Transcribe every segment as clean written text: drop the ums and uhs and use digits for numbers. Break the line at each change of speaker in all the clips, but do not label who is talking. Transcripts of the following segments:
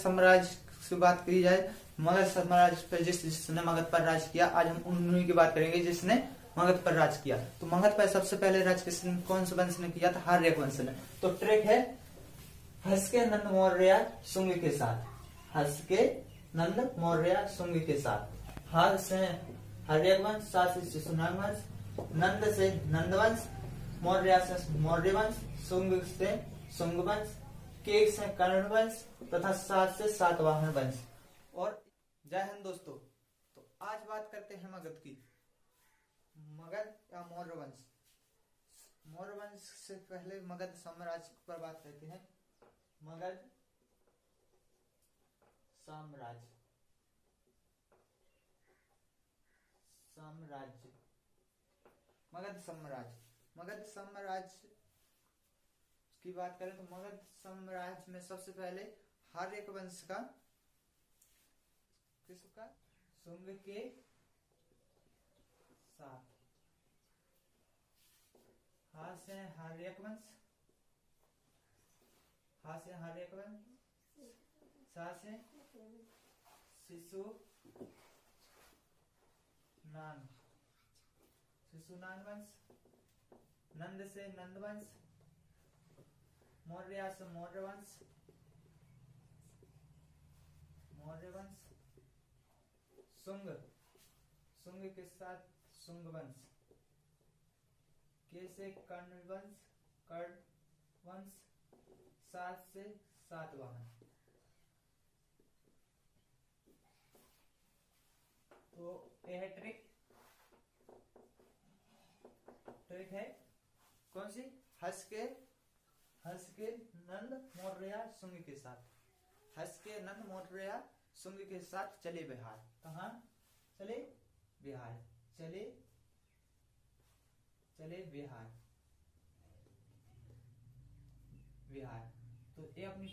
साम्राज्य की बात की जाए, मगध साम्राज्य पर जिसने मगध पर राज किया, आज हम उन्हीं की बात करेंगे जिसने मगध पर राज किया। तो मगध पर सबसे पहले राज किसने, कौन से वंश ने किया था? आर्यक वंश ने। तो ट्रिक है हर्षके नंद मौर्य शुंग के साथ, हर्षके नंद मौर्य शुंग के साथ। हर्ष से आर्यक वंश, सा से शिशुनाग वंश, नंद से नंद वंश, मौर्य से मौर्य वंश, शुंग से शुंग वंश, केक से कर्ण वंश तथा सात से सातवाहन वंश। और जय हिंद दोस्तों। तो आज बात करते हैं मगध की। मगध या मौर्य वंश। मौर्य वंश से पहले मगध साम्राज्य पर बात करते हैं। मगध साम्राज्य, साम्राज्य, मगध साम्राज्य। मगध साम्राज्य की बात करें तो मगध साम्राज्य में सबसे पहले आर्यक वंश का, किसका? शुंग के साथ। हा से आर्यक वंश, हा से आर्यक वंश, सा से शिशुनाग वंश, नंद से नंद वंश, मौर्य से मौर्य वंश, मौर्य वंश, शुंग, शुंग के साथ शुंग वंश, के से कर्ण वंश, कर्ण वंश, सात से सातवाहन। तो यह ट्रिक है कौन सी? हर्ष के नंद मौर्य शुंग के साथ, हर्ष के नंद मौर्य शुंग के साथ चले बिहार। कहाँ चले? बिहार। चले बिहार, बिहार। तो ये अपनी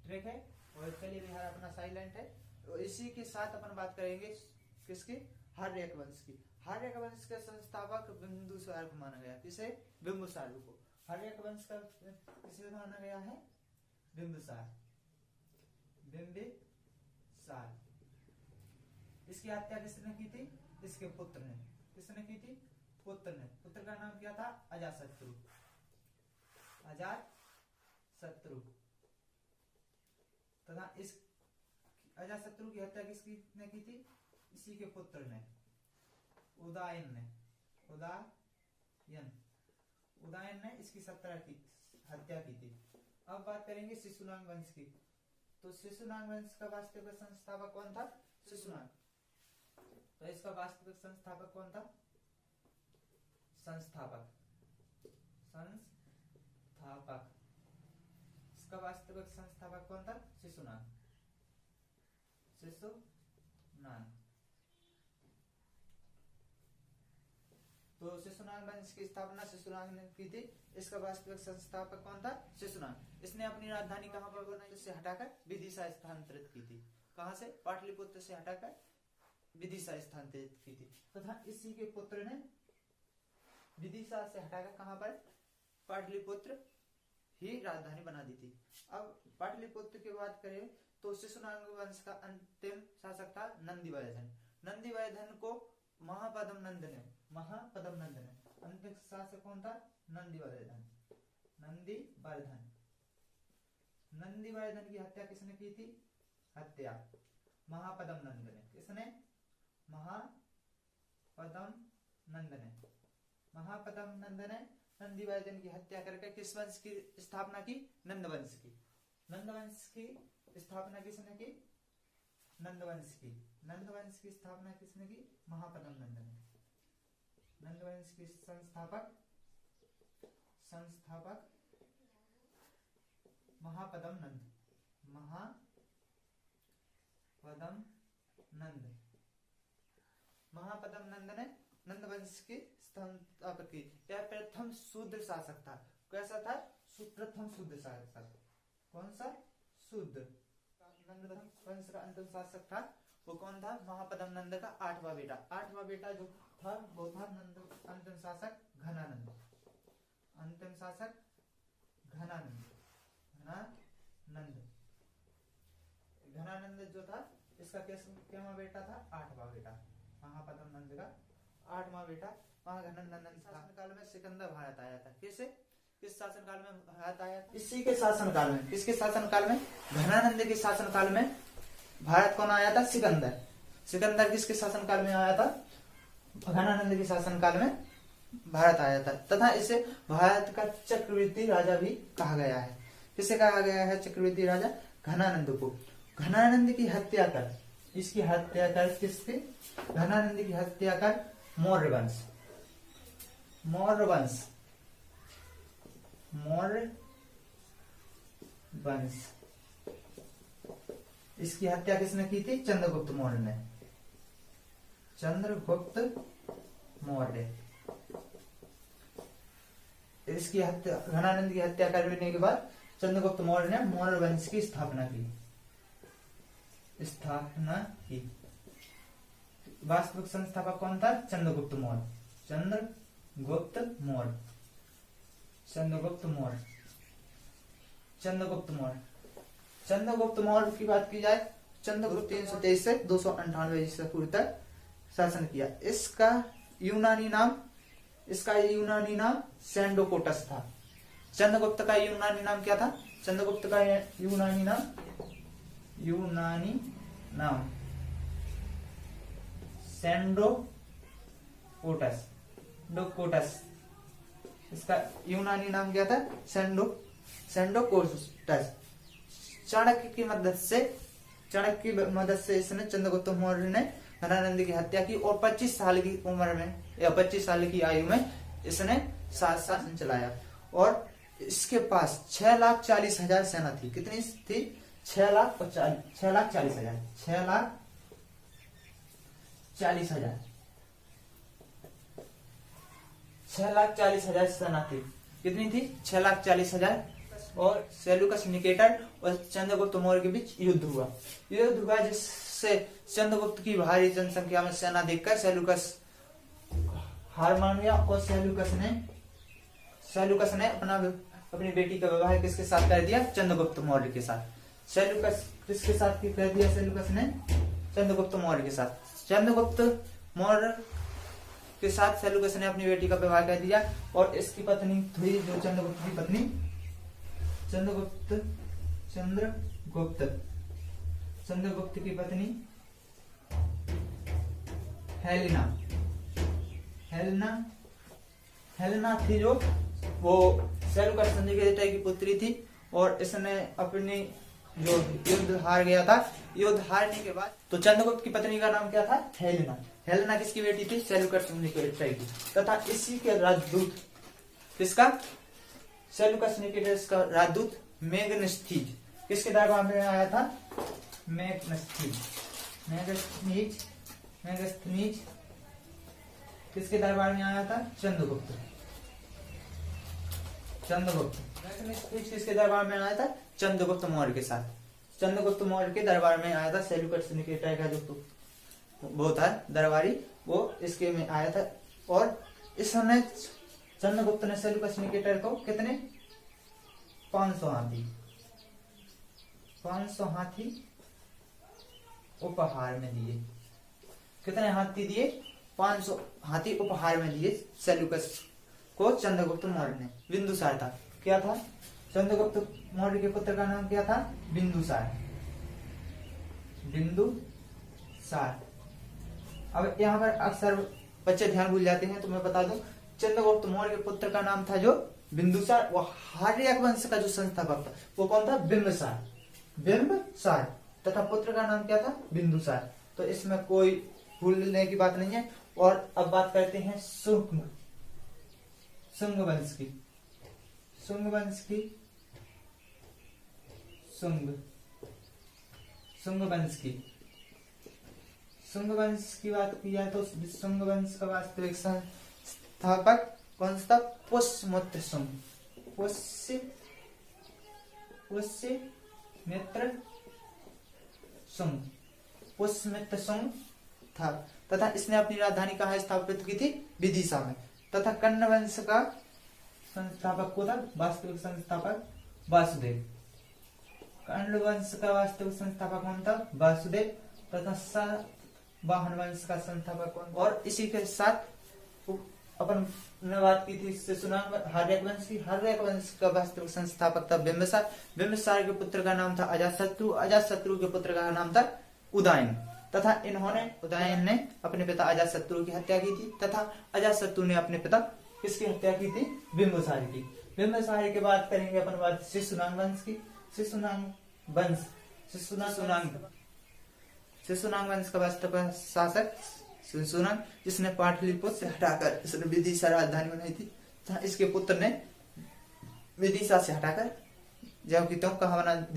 ट्रिक है। और चले बिहार अपना साइलेंट है। तो इसी के साथ अपन बात करेंगे किसकी? आर्यक वंश की। आर्यक वंश के संस्थापक बिंदुसार को माना गया। किसे? बिंदुसार को। आर्यक वंश का किसे माना गया है? बिंदुसार, बिंबिसार। इसकी हत्या किसने की थी? इसके पुत्र ने। किसने की थी? पुत्र ने। पुत्र का नाम क्या था? अजातशत्रु, अजातशत्रु। तथा इस अजातशत्रु की हत्या किसने की थी? इसी के पुत्र ने, उदयन ने। उदयन ने इसकी 17 की हत्या की थी। अब बात करेंगे शिशुनाग वंश की। तो शिशुनाग वंश का वास्तविक संस्थापक कौन था? शिशुनाग। तो इसका वास्तविक संस्थापक कौन था? संस्थापक, इसका वास्तविक संस्थापक कौन था? शिशुनाग, तो शिशुनाग वंश की स्थापना शिशुनाग ने की थी। इसका वास्तविक संस्थापक कौन था? शिशुनाग। इसने अपनी राजधानी कहां पर बनाई? से हटाकर विदिशा स्थानांतरित की थी। कहां से? पाटलिपुत्र से हटाकर विदिशा स्थानांतरित की थी। तथा इसी के पुत्र ने विदिशा से हटाकर कहां पर? पाटलिपुत्र ही राजधानी बना दी थी। अब पाटलिपुत्र की बात करें तो शिशुनाग वंश का अंतिम शासक था नंदीवर्धन। नंदीवर्धन को महापद्म नंद ने अंतिम शासक कौन था? नंदीवर्धन। नंदीवर्धन की हत्या किसने की थी? हत्या महापद्म नंद ने। किसने? महापद्म नंद ने नंदीवर्धन की हत्या करके किस वंश की स्थापना की? नंदवंश की। नंदवंश की स्थापना किसने की? नंदवंश की स्थापना किसने की? महापद्म नंद ने। नंदवंश की संस्थापक महापद्म नंद ने नंदवंश की स्थापना की। यह प्रथम शूद्र शासक था। कैसा था? प्रथम शूद्र शासक। कौन सा? शूद्र। नंदवंश का अंतिम शासक था वो कौन था? महापद्म नंद का 8वां बेटा जो था वो था अंतिम शासक घनानंद। महानंद जो था इसका क्या बेटा था? 8वां बेटा। महापद्म नंद का 8वां बेटा महागणन नंदन शासनकाल में सिकंदर भारत आया था। किस शासनकाल में भारत आया था? इसी के शासनकाल में। किसके शासनकाल में? घनानंद के शासनकाल में भारत कौन आया था? सिकंदर। सिकंदर किसके शासनकाल में आया था? घनानंद के शासनकाल में भारत आया था, तथा इसे भारत का चक्रवर्ती राजा भी कहा गया है। किसे कहा गया है चक्रवर्ती राजा? घनानंद को। घनानंद की हत्या कर, इसकी हत्या कर किसके? घनानंद की हत्या कर मौर्य वंश। मौर्य वंश, मौर्य वंश, इसकी हत्या किसने की थी? चंद्रगुप्त मौर्य ने। चंद्रगुप्त मौर्य। इसकी हत्या, घनानंद की हत्या करने के बाद चंद्रगुप्त मौर्य ने मौर्य वंश की स्थापना की। वास्तविक संस्थापक कौन था? चंद्रगुप्त मौर्य। चंद्रगुप्त मौर्य। चंद्रगुप्त मौर्य। चंद्रगुप्त मौर्य। चंद्रगुप्त मौर्य की बात की जाए, चंद्रगुप्त 323 से 298 ईस्वी पूर्व तक शासन किया। इसका यूनानी नाम सेंडोकोटस था। चंद्रगुप्त का यूनानी नाम क्या था? चंद्रगुप्त का यूनानी नाम सेंडोकोटस। इसका यूनानी नाम क्या था? सेंडोकोटस। चाणक्य की मदद से इसने चंद्रगुप्त मौर्य ने घनानंद की हत्या की और 25 साल की उम्र में या 25 साल की आयु में इसने शासन चलाया। और इसके पास 6,40,000 सेना थी। कितनी थी? 6,40,000 सेना थी। कितनी थी? 6,40,000। और सेल्यूकस निकेटर और चंद्रगुप्त मौर्य के बीच युद्ध हुआ जिससे चंद्रगुप्त की भारी जनसंख्या में सेना देखकर सेल्यूकस हार मान गया और सेल्यूकस ने अपनी बेटी का विवाह किसके साथ कर दिया? चंद्रगुप्त मौर्य के साथ। सेल्यूकस किसके साथ कर दिया? सेल्यूकस ने चंद्रगुप्त मौर्य के साथ। चंद्रगुप्त मौर्य के साथ सेल्यूकस ने अपनी बेटी का विवाह कर दिया और इसकी पत्नी थी जो चंद्रगुप्त की पत्नी चंद्रगुप्त की पत्नी हेलेना थी, जो वो सेल्यूकस निकेटर की पुत्री थी। और इसने अपनी जो युद्ध हार गया था, युद्ध हारने के बाद तो चंद्रगुप्त की पत्नी का नाम क्या था? हेलेना किसकी बेटी थी? सेल्यूकस निकेटर की। तथा इसी के राजदूत किसका? सेल्यूकस निकेटर का राजदूत मेगनेस्थीज किसके दरबार में आया था? मेगनेस्थनीज किसके दरबार में आया था? चंद्रगुप्त मेगनेस्थनीज किसके दरबार में आया था? चंद्रगुप्त मौर्य के साथ। चंद्रगुप्त मौर्य के दरबार में आया था। सेल्यूकस निकेटर का जो वो था दरबारी, वो इसके में आया था। और इसने चंद्रगुप्त ने सेल्यूकस निकेटर को कितने? 500 हाथी उपहार में दिए। कितने हाथी दिए? 500 हाथी उपहार में दिए सेल्यूकस को चंद्रगुप्त मौर्य ने। बिंदुसार था। क्या था? चंद्रगुप्त मौर्य के पुत्र का नाम क्या था? बिंदुसार। अब यहाँ पर अक्सर बच्चे ध्यान भूल जाते हैं, तो मैं बता दूं, चंद्रगुप्त मौर्य के पुत्र का नाम था जो बिंदुसार। वो हार्यक वंश का जो संस्थापक था वो कौन था? बिंबसार। तथा पुत्र का नाम क्या था? बिंदुसार। तो इसमें कोई भूलने की बात नहीं है। और अब बात करते हैं शुंग वंश की। शुंग वंश की बात की जाए तो शुंग वंश का वास्तविक संस्थापक कौन था? पुष्यमित्र शुंग था। तथा इसने अपनी राजधानी कहाँ स्थापित की थी? विदिशा में। तथा कर्ण वंश का संस्थापक को था वास्तविक संस्थापक वासुदेव। कण्व वंश का वास्तविक संस्थापक कौन था? वासुदेव। तथा सातवाहन वंश का संस्थापक कौन? और इसी के साथ अपन ने बात की थी शिशुनाग हर्यक वंश की। हर्यक वंश का वास्तविक संस्थापक था बिंबिसार। बिंबिसार के पुत्र का नाम था अजातशत्रु। अजातशत्रु के पुत्र का नाम था उदयन। तथा उदयन ने अपने पिता अजातशत्रु की हत्या की थी तथा अजातशत्रु ने अपने पिता किसकी हत्या की थी? बिंबिसार की। बिंबिसार की बात करेंगे अपन बात शिशुनाग वंश की। शिशुनाग वंश का वास्तविक शासक शिशुनाग, जिसने पाटलिपुत्र से हटाकर इसने विदिशा राजधानी बनाई थी। इसके पुत्र ने विदिशा से हटाकर जबकि कहाँ बना दी